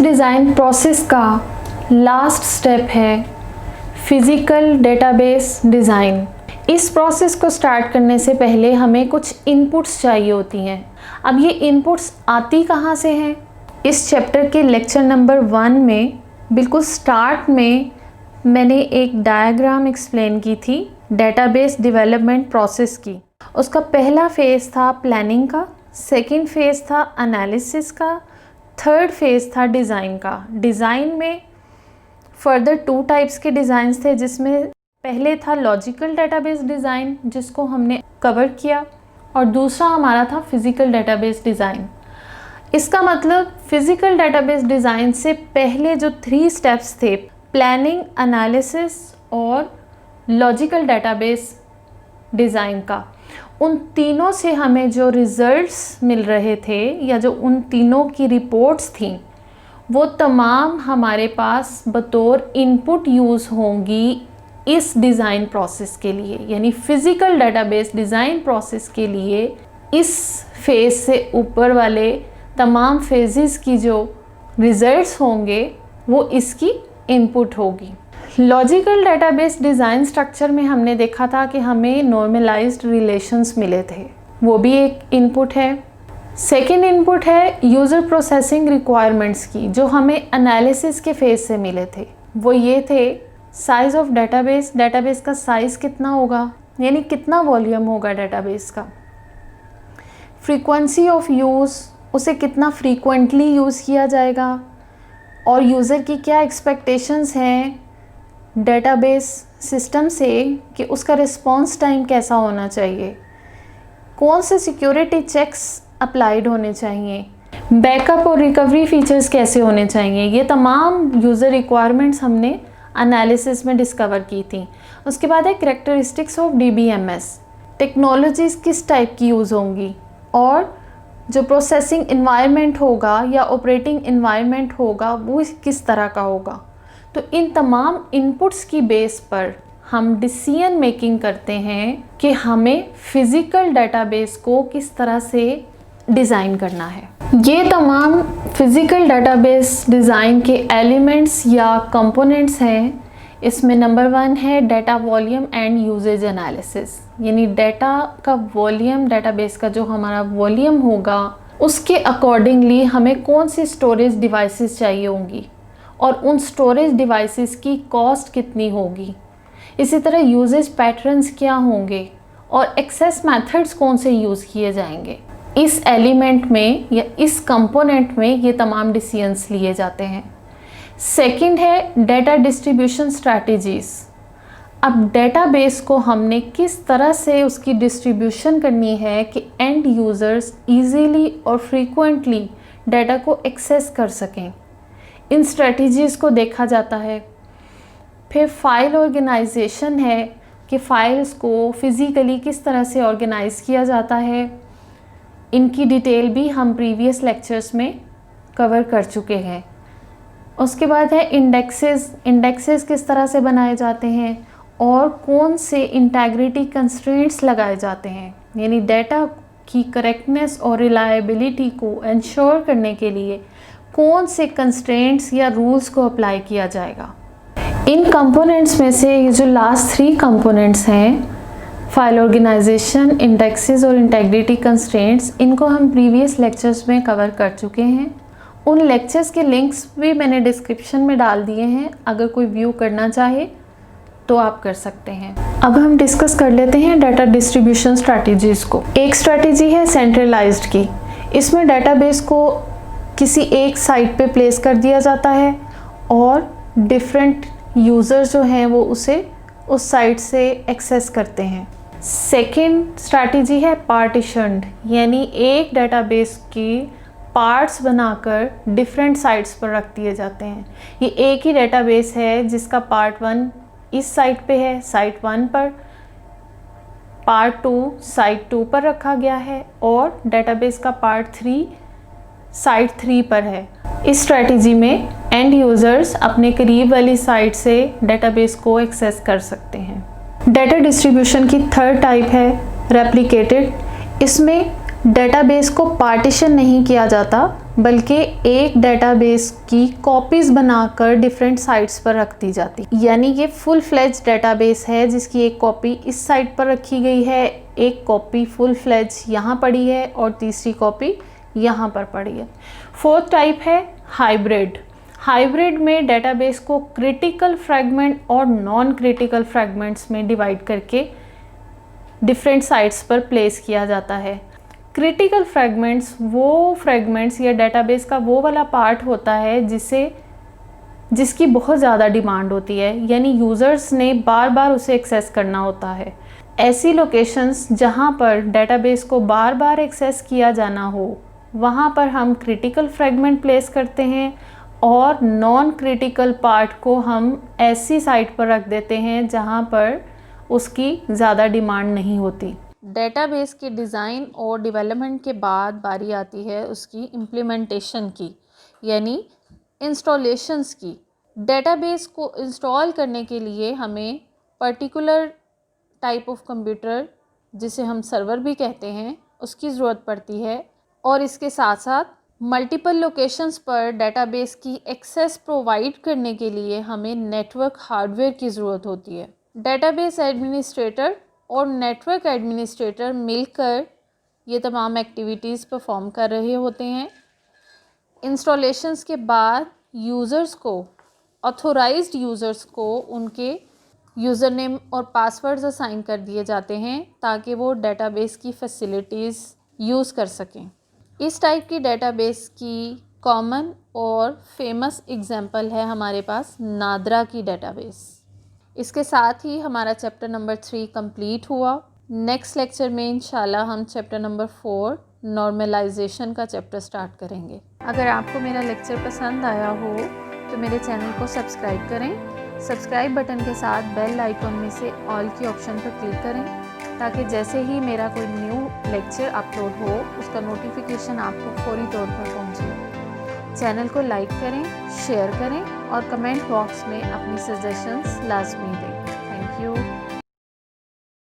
Design process का last step है physical database design. इस प्रोसेस को स्टार्ट करने से पहले हमें कुछ इनपुट्स चाहिए होती हैं। अब ये इनपुट्स आती कहाँ से हैं? इस चैप्टर के लेक्चर नंबर 1 में बिल्कुल स्टार्ट में मैंने एक डायग्राम एक्सप्लेन की थी डेटाबेस डेवलपमेंट प्रोसेस की। उसका पहला फेज़ था प्लानिंग का, सेकंड फेज़ था एनालिसिस का, थर्ड फेज़ था डिज़ाइन का। डिज़ाइन में फर्दर 2 टाइप्स के डिज़ाइंस थे, जिसमें पहले था लॉजिकल डेटाबेस डिज़ाइन जिसको हमने कवर किया, और दूसरा हमारा था फिज़िकल डेटाबेस डिज़ाइन। इसका मतलब फिज़िकल डेटाबेस डिज़ाइन से पहले जो 3 स्टेप्स थे, प्लानिंग, एनालिसिस और लॉजिकल डेटाबेस डिज़ाइन का, उन तीनों से हमें जो रिज़ल्ट्स मिल रहे थे या जो उन तीनों की रिपोर्ट्स थीं, वो तमाम हमारे पास बतौर इनपुट यूज़ होंगी इस डिज़ाइन प्रोसेस के लिए। यानी फ़िज़िकल डेटाबेस डिज़ाइन प्रोसेस के लिए इस फेज़ से ऊपर वाले तमाम फेजेस की जो रिज़ल्ट्स होंगे वो इसकी इनपुट होगी। लॉजिकल डेटाबेस डिज़ाइन स्ट्रक्चर में हमने देखा था कि हमें नॉर्मलाइज्ड रिलेशंस मिले थे, वो भी एक इनपुट है। सेकेंड इनपुट है यूज़र प्रोसेसिंग रिक्वायरमेंट्स की, जो हमें एनालिसिस के फेज़ से मिले थे। वो ये थे साइज़ ऑफ डेटाबेस, डेटाबेस का साइज़ कितना होगा, यानी कितना वॉल्यूम होगा डेटाबेस का। फ्रीक्वेंसी ऑफ यूज़, उसे कितना फ्रीक्वेंटली यूज़ किया जाएगा, और यूज़र की क्या एक्सपेक्टेशंस हैं डेटाबेस सिस्टम से कि उसका रिस्पॉन्स टाइम कैसा होना चाहिए, कौन से सिक्योरिटी चेक्स अप्लाइड होने चाहिए, बैकअप और रिकवरी फीचर्स कैसे होने चाहिए। ये तमाम यूज़र रिक्वायरमेंट्स हमने एनालिसिस में डिस्कवर की थी। उसके बाद है कैरेक्टरिस्टिक्स ऑफ DBMS, टेक्नोलॉजीज़ किस टाइप की यूज़ होंगी, और जो प्रोसेसिंग इन्वायरमेंट होगा या ऑपरेटिंग इन्वायरमेंट होगा वो किस तरह का होगा। तो इन तमाम इनपुट्स की बेस पर हम डिसीजन मेकिंग करते हैं कि हमें फिज़िकल डेटाबेस को किस तरह से डिज़ाइन करना है। ये तमाम फिज़िकल डेटाबेस डिज़ाइन के एलिमेंट्स या कंपोनेंट्स हैं। इसमें नंबर 1 है data volume and usage analysis, यानी डाटा का वॉल्यूम, डेटाबेस का जो हमारा वॉल्यूम होगा उसके अकॉर्डिंगली हमें कौन सी स्टोरेज डिवाइसेस चाहिए होंगी और उन स्टोरेज डिवाइसेस की कॉस्ट कितनी होगी। इसी तरह यूजेज पैटर्न्स क्या होंगे और एक्सेस मेथड्स कौन से यूज़ किए जाएंगे। इस एलिमेंट में या इस कंपोनेंट में ये तमाम डिसीजंस लिए जाते हैं। सेकंड है डाटा डिस्ट्रीब्यूशन स्ट्रैटेजीज़। अब डेटाबेस को हमने किस तरह से उसकी डिस्ट्रीब्यूशन करनी है कि एंड यूज़र्स इजीली और फ्रीक्वेंटली डाटा को एक्सेस कर सकें, इन स्ट्रैटेजीज़ को देखा जाता है। फिर फाइल ऑर्गेनाइजेशन है कि फ़ाइल्स को फिज़िकली किस तरह से ऑर्गेनाइज़ किया जाता है, इनकी डिटेल भी हम प्रीवियस लेक्चर्स में कवर कर चुके हैं। उसके बाद है इंडेक्सेस किस तरह से बनाए जाते हैं और कौन से इंटेग्रिटी कंस्ट्रेंट्स लगाए जाते हैं, यानी डाटा की करेक्टनेस और रिलायबिलिटी को इंश्योर करने के लिए कौन से कंस्ट्रेंट्स या रूल्स को अप्लाई किया जाएगा। इन कंपोनेंट्स में से ये जो लास्ट 3 कंपोनेंट्स हैं, फाइल ऑर्गेनाइजेशन, इंडेक्सेस और इंटेग्रिटी कंस्ट्रेंट्स, इनको हम प्रीवियस लेक्चर्स में कवर कर चुके हैं। उन लेक्चर्स के लिंक्स भी मैंने डिस्क्रिप्शन में डाल दिए हैं, अगर कोई व्यू करना चाहे तो आप कर सकते हैं। अब हम डिस्कस कर लेते हैं डाटा डिस्ट्रीब्यूशन स्ट्रैटेजीज़ को। एक स्ट्रैटेजी है सेंट्रलाइज्ड की। इसमें डेटाबेस को किसी एक साइट पे प्लेस कर दिया जाता है और डिफरेंट यूज़र्स जो हैं वो उसे उस साइट से एक्सेस करते हैं। सेकेंड स्ट्रैटेजी है पार्टीशन्ड, यानी एक डेटाबेस की पार्ट्स बनाकर डिफरेंट साइट्स पर रख दिए जाते हैं। ये एक ही डेटाबेस है जिसका पार्ट 1 इस साइट पे है, साइट 1 पर, पार्ट 2 साइट 2 पर रखा गया है और डेटाबेस का पार्ट 3 साइट 3 पर है। इस स्ट्रैटेजी में एंड यूज़र्स अपने करीब वाली साइट से डेटाबेस को एक्सेस कर सकते हैं। डाटा डिस्ट्रीब्यूशन की थर्ड टाइप है रेप्लिकेटेड। इसमें डेटाबेस को पार्टीशन नहीं किया जाता बल्कि एक डेटाबेस की कॉपीज़ बनाकर डिफरेंट साइट्स पर रख दी जाती। यानी ये फुल फ्लेज डेटाबेस है जिसकी एक कॉपी इस साइट पर रखी गई है, एक कॉपी फुल फ्लेज यहाँ पड़ी है और तीसरी कॉपी यहाँ पर पड़ी है। फोर्थ टाइप है हाइब्रिड। हाइब्रिड में डेटाबेस को क्रिटिकल फ्रैगमेंट और नॉन क्रिटिकल फ्रैगमेंट्स में डिवाइड करके डिफरेंट साइट्स पर प्लेस किया जाता है। क्रिटिकल फ्रैगमेंट्स वो फ्रैगमेंट्स या डेटाबेस का वो वाला पार्ट होता है जिसकी बहुत ज़्यादा डिमांड होती है, यानी यूज़र्स ने बार बार उसे एक्सेस करना होता है। ऐसी लोकेशंस जहाँ पर डेटाबेस को बार बार एक्सेस किया जाना हो, वहाँ पर हम क्रिटिकल फ्रैगमेंट प्लेस करते हैं और नॉन क्रिटिकल पार्ट को हम ऐसी साइट पर रख देते हैं जहाँ पर उसकी ज़्यादा डिमांड नहीं होती। डेटाबेस के डिज़ाइन और डेवलपमेंट के बाद बारी आती है उसकी इम्प्लीमेंटेशन की, यानी इंस्टॉलेशंस की। डेटाबेस को इंस्टॉल करने के लिए हमें पर्टिकुलर टाइप ऑफ कंप्यूटर, जिसे हम सर्वर भी कहते हैं, उसकी ज़रूरत पड़ती है और इसके साथ साथ मल्टीपल लोकेशंस पर डेटाबेस की एक्सेस प्रोवाइड करने के लिए हमें नेटवर्क हार्डवेयर की ज़रूरत होती है। डेटाबेस एडमिनिस्ट्रेटर और नेटवर्क एडमिनिस्ट्रेटर मिलकर ये तमाम एक्टिविटीज़ परफॉर्म कर रहे होते हैं। इंस्टॉलेशंस के बाद यूज़र्स को, ऑथोराइज्ड यूज़र्स को उनके यूज़र नेम और पासवर्ड्स असाइन कर दिए जाते हैं ताकि वो डेटाबेस की फैसिलिटीज़ यूज़ कर सकें। इस टाइप की डेटाबेस की कॉमन और फेमस एग्जांपल है हमारे पास नादरा की डेटाबेस। इसके साथ ही हमारा चैप्टर नंबर 3 कंप्लीट हुआ। नेक्स्ट लेक्चर में इंशाल्लाह हम चैप्टर नंबर 4 नॉर्मलाइजेशन का चैप्टर स्टार्ट करेंगे। अगर आपको मेरा लेक्चर पसंद आया हो तो मेरे चैनल को सब्सक्राइब करें। सब्सक्राइब बटन के साथ बेल आइकॉन में से ऑल की ऑप्शन पर क्लिक करें ताकि जैसे ही मेरा कोई न्यू लेक्चर अपलोड हो उसका नोटिफिकेशन आपको फौरी तौर पर पहुँचे। चैनल को लाइक करें, शेयर करें और कमेंट बॉक्स में अपनी सजेशंस लाजमी दें। Thank you.